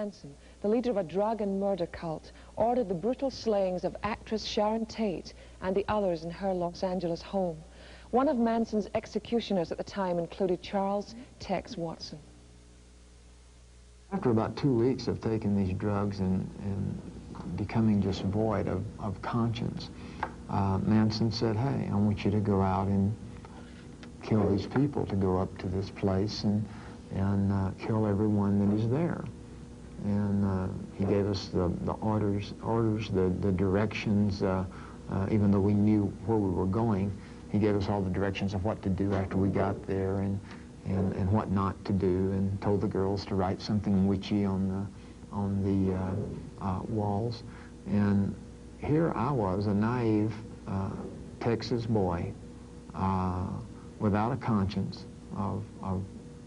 Manson, the leader of a drug and murder cult, ordered the brutal slayings of actress Sharon Tate and the others in her Los Angeles home. One of Manson's executioners at the time included Charles Tex Watson. After about 2 weeks of taking these drugs and becoming just void of conscience, Manson said, hey, I want you to go out and kill these people, to go up to this place and kill everyone that is there. And he gave us the orders, the directions, even though we knew where we were going. He gave us all the directions of what to do after we got there and what not to do, and told the girls to write something witchy on the walls. And here I was, a naive Texas boy, without a conscience of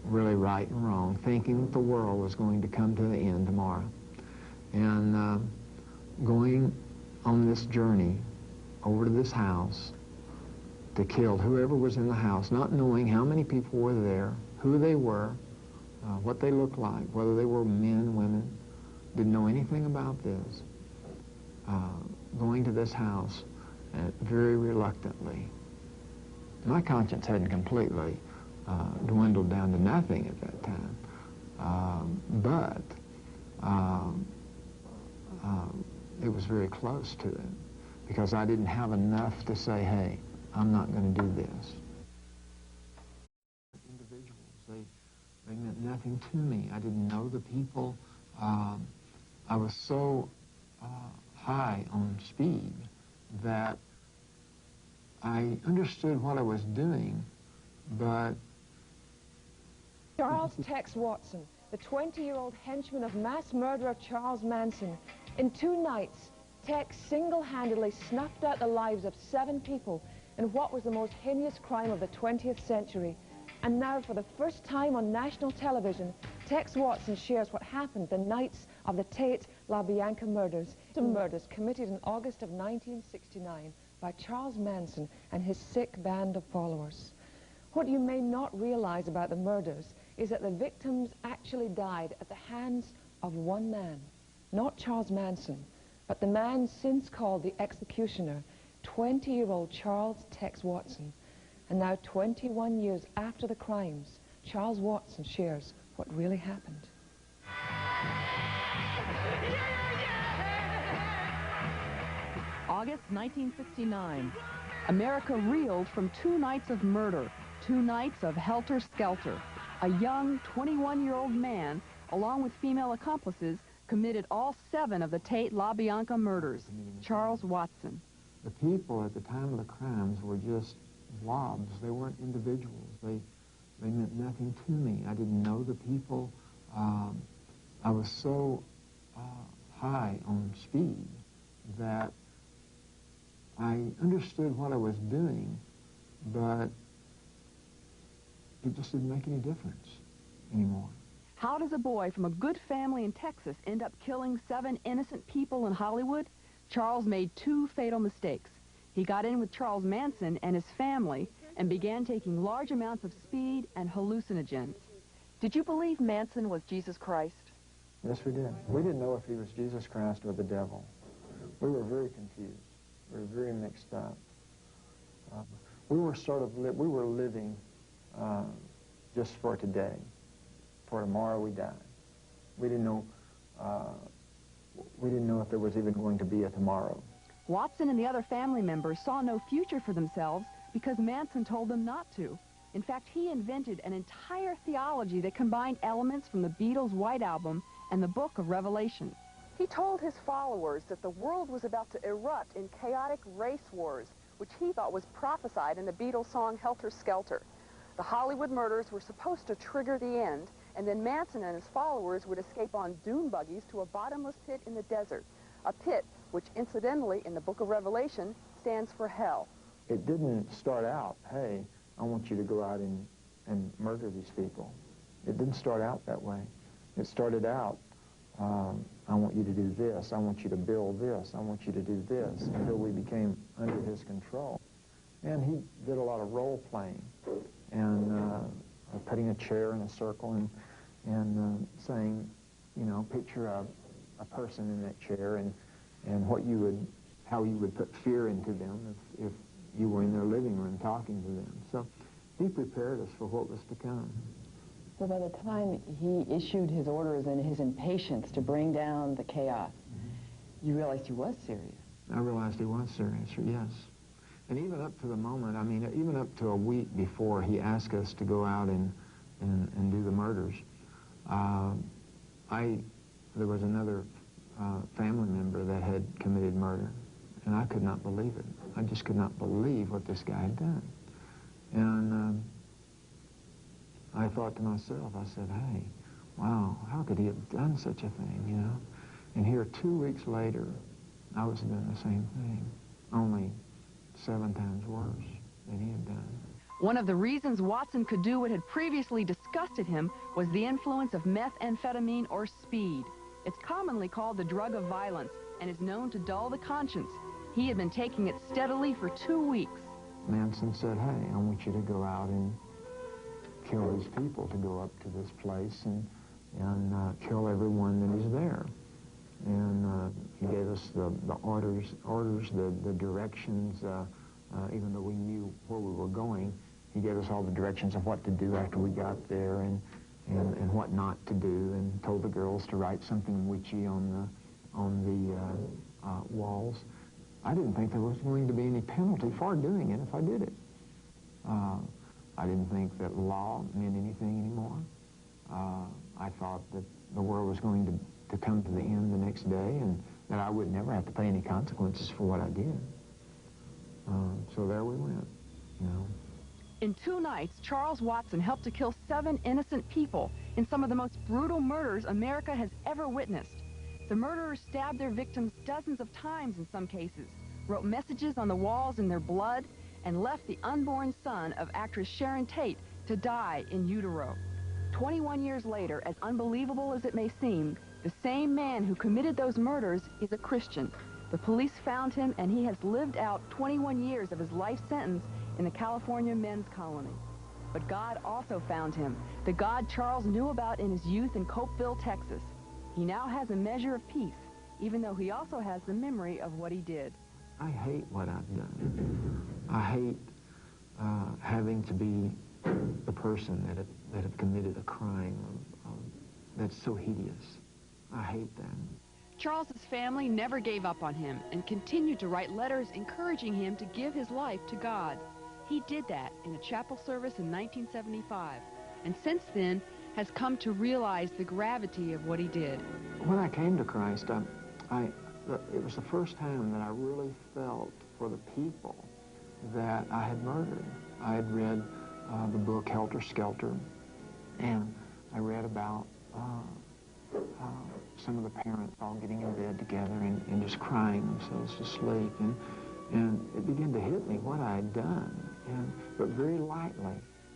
really right and wrong, thinking that the world was going to come to the end tomorrow. And going on this journey over to this house to kill whoever was in the house, not knowing how many people were there, who they were, what they looked like, whether they were men, women, didn't know anything about this. Going to this house very reluctantly. My conscience hadn't completely dwindled down to nothing at that time, but it was very close to it, because I didn't have enough to say, hey, I'm not going to do this. Individuals, they meant nothing to me. I didn't know the people. I was so high on speed that I understood what I was doing, but... Charles Tex Watson, the 20-year-old henchman of mass murderer Charles Manson. In 2 nights, Tex single-handedly snuffed out the lives of 7 people in what was the most heinous crime of the 20th century. And now, for the first time on national television, Tex Watson shares what happened the nights of the Tate LaBianca murders. The murders committed in August of 1969 by Charles Manson and his sick band of followers. What you may not realize about the murders is that the victims actually died at the hands of one man, not Charles Manson, but the man since called the executioner, 20-year-old Charles Tex Watson. And now, 21 years after the crimes, Charles Watson shares what really happened. August 1969. America reeled from 2 nights of murder, 2 nights of helter-skelter. A young 21-year-old man, along with female accomplices, committed all 7 of the Tate LaBianca murders. Charles Watson. The people at the time of the crimes were just blobs. They weren't individuals. They meant nothing to me. I didn't know the people. I was so high on speed that I understood what I was doing, but it just didn't make any difference anymore. How does a boy from a good family in Texas end up killing 7 innocent people in Hollywood? Charles made 2 fatal mistakes. He got in with Charles Manson and his family and began taking large amounts of speed and hallucinogens. Did you believe Manson was Jesus Christ? Yes, we did. We didn't know if he was Jesus Christ or the devil. We were very confused. We were very mixed up. We were living just for today. For tomorrow we died. We didn't know if there was even going to be a tomorrow. Watson and the other family members saw no future for themselves because Manson told them not to. In fact, he invented an entire theology that combined elements from the Beatles' White Album and the Book of Revelation. He told his followers that the world was about to erupt in chaotic race wars, which he thought was prophesied in the Beatles' song Helter Skelter. The Hollywood murders were supposed to trigger the end, and then Manson and his followers would escape on dune buggies to a bottomless pit in the desert, a pit which, incidentally, in the Book of Revelation, stands for hell. It didn't start out, hey, I want you to go out and murder these people. It didn't start out that way. It started out, I want you to do this, I want you to build this, I want you to do this, until we became under his control. And he did a lot of role-playing, and putting a chair in a circle and saying, you know, picture a person in that chair and how you would put fear into them if you were in their living room talking to them. So he prepared us for what was to come. So by the time he issued his orders and his impatience to bring down the chaos, you realized he was serious. I realized he was serious, yes. And even up to the moment, I mean, even up to a week before he asked us to go out and do the murders, there was another family member that had committed murder, and I could not believe it. I just could not believe what this guy had done. And I thought to myself, I said, hey, wow, how could he have done such a thing, you know? And here 2 weeks later, I was doing the same thing, only 7 times worse than he had done. One of the reasons Watson could do what had previously disgusted him was the influence of methamphetamine or speed. It's commonly called the drug of violence and is known to dull the conscience. He had been taking it steadily for 2 weeks. Manson said, hey, I want you to go out and kill these people, to go up to this place and kill everyone that is there. And he gave us the orders, the directions, even though we knew where we were going. He gave us all the directions of what to do after we got there and what not to do, and told the girls to write something witchy on the walls. I didn't think there was going to be any penalty for doing it if I did it. I didn't think that law meant anything anymore. I thought that the world was going to come to the end the next day and that I would never have to pay any consequences for what I did. So there we went, you know. In 2 nights, Charles Watson helped to kill 7 innocent people in some of the most brutal murders America has ever witnessed. The murderers stabbed their victims dozens of times in some cases, wrote messages on the walls in their blood, and left the unborn son of actress Sharon Tate to die in utero. 21 years later, as unbelievable as it may seem, the same man who committed those murders is a Christian. The police found him, and he has lived out 21 years of his life sentence in the California men's colony. But God also found him, the God Charles knew about in his youth in Copeville, Texas. He now has a measure of peace, even though he also has the memory of what he did. I hate what I've done. I hate having to be the person that have committed a crime that's so hideous. I hate that. Charles's family never gave up on him and continued to write letters encouraging him to give his life to God. He did that in a chapel service in 1975, and since then has come to realize the gravity of what he did. When I came to Christ, it was the first time that I really felt for the people that I had murdered. I had read the book Helter Skelter, and I read about some of the parents all getting in bed together and just crying themselves to sleep. And it began to hit me what I had done, but very lightly.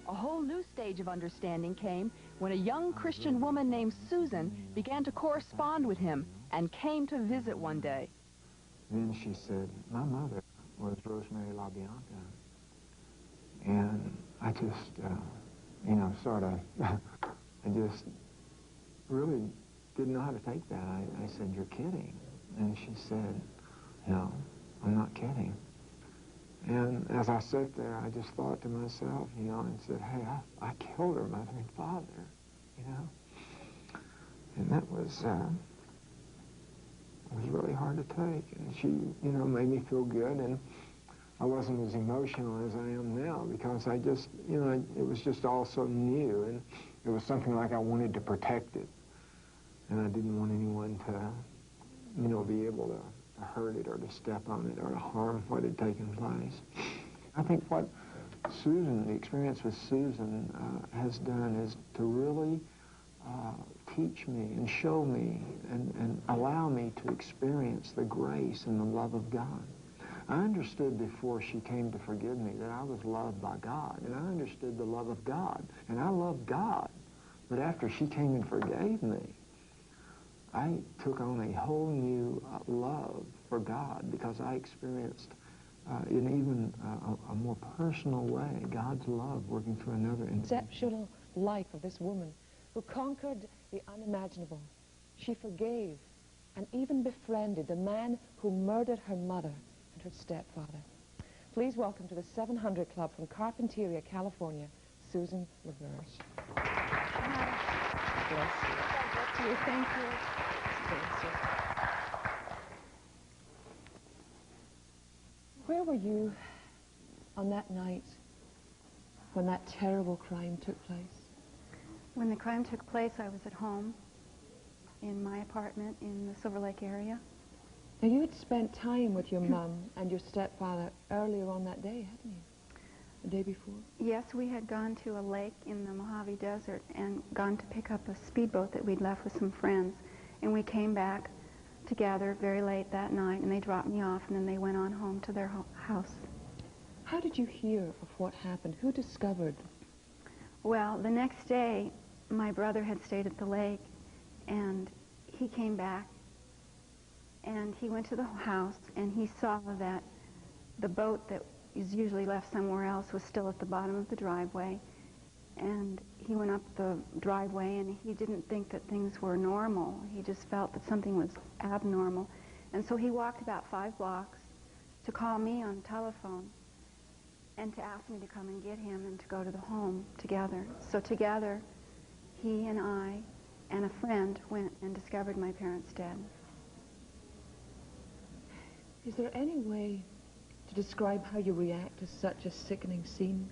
A whole new stage of understanding came when a young Christian woman named Susan began to correspond with him and came to visit one day. Then she said, my mother was Rosemary LaBianca. And I just, you know, sort of, I just really didn't know how to take that. I said, you're kidding. And she said, no, I'm not kidding. And as I sat there, I just thought to myself, you know, and said, hey, I killed her mother and father, you know. And that was really hard to take. And she, you know, made me feel good. And I wasn't as emotional as I am now because I just, you know, it was just all so new. And it was something like I wanted to protect it. And I didn't want anyone to, you know, be able to hurt it or to step on it or to harm what had taken place. I think what Susan, the experience with Susan has done is to really teach me and show me and allow me to experience the grace and the love of God. I understood before she came to forgive me that I was loved by God, and I understood the love of God, and I loved God. But after she came and forgave me, I took on a whole new love for God because I experienced in even a more personal way God's love working through another. Exceptional life of this woman who conquered the unimaginable. She forgave and even befriended the man who murdered her mother and her stepfather. Please welcome to the 700 Club from Carpinteria, California, Susan LaBerge. Bless you. Thank you. Bless you. Where were you on that night when that terrible crime took place? When the crime took place, I was at home in my apartment in the Silver Lake area. Now, you had spent time with your mum and your stepfather earlier on that day, hadn't you? The day before? Yes, we had gone to a lake in the Mojave Desert and gone to pick up a speedboat that we'd left with some friends. And we came back together very late that night, and they dropped me off, and then they went on home to their house. How did you hear of what happened? Who discovered? Well, the next day, my brother had stayed at the lake, and he came back, and he went to the house, and he saw that the boat that is usually left somewhere else was still at the bottom of the driveway. And he went up the driveway, and he didn't think that things were normal. He just felt that something was abnormal. And so he walked about 5 blocks to call me on the telephone and to ask me to come and get him and to go to the home together. So together, he and I and a friend went and discovered my parents dead. Is there any way to describe how you react to such a sickening scene